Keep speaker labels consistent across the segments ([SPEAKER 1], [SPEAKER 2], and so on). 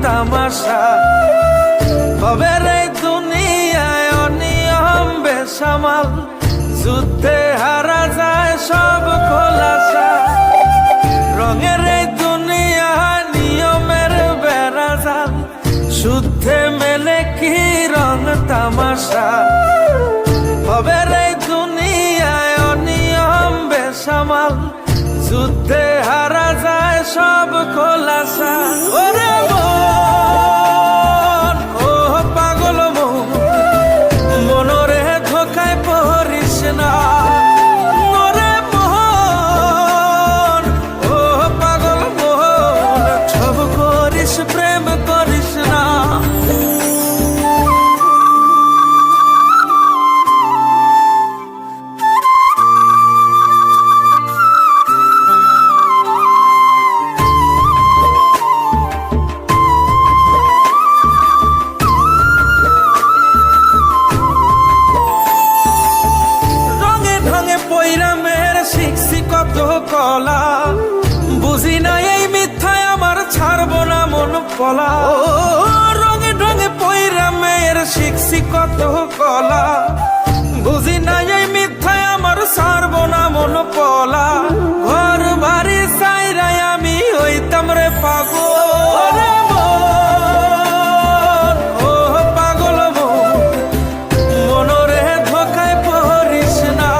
[SPEAKER 1] তামাশা। হবে রে দুনিয়ায় অনিয়ম বেসামাল, যুদ্ধে হারা যায় সব খোলাসা। রঙের এই দুনিয়ায় নিয়মের বেড়াজাল, শুদ্ধে মেলে কি রং তামাশা। হবে রে দুনিয়ায় অনিয়ম বেসামাল, যুদ্ধে হারা যায় সব খোলাসা। ওরে মন, ও পাগল মন, মনরে ধোকায় পড়িস না। ওরে মন, ও পাগল মন, সব করিস প্রেম করিস না। কলা বুঝি না এই মিথ্যায় আমার ছাড়বো না মন পলা। রঙে ঢঙে পয়রা মেয়ের শিখছি কত কলা, বুঝি না এই মিথ্যায় আমার ছাড়বো না মন পলা। ঘর বাড়ি সাইরাই আমি হইতাম রে পাগল। ও পাগল মন, মনরে ধোকায় পড়িস না।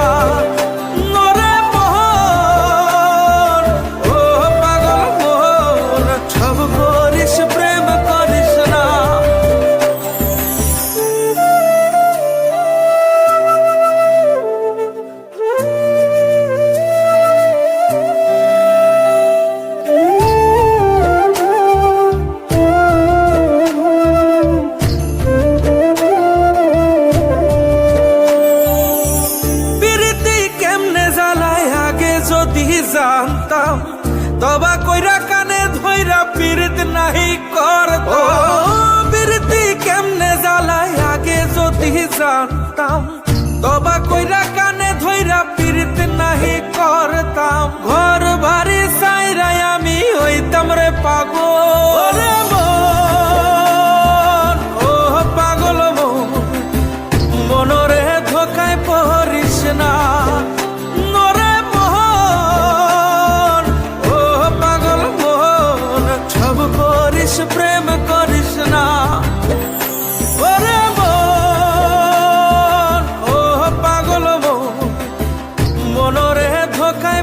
[SPEAKER 1] জানতাম তবা কইরা কানে ধইরা পীড়িত নাহি করতাম। পীড়িতি কেমনে জ্বালায় আগে যদি জানতাম, তবা কইরা কানে ধইরা পীড়িত নাহি করতাম। ঘর বাড়ি সাইরাই আমি হইতাম রে পাগল। মন, ও পাগল মন, মনরে ধোকায় পড়িস না। প্রেম করিস না। ওরে মন, ও পাগল মন, মনরে ধোকায়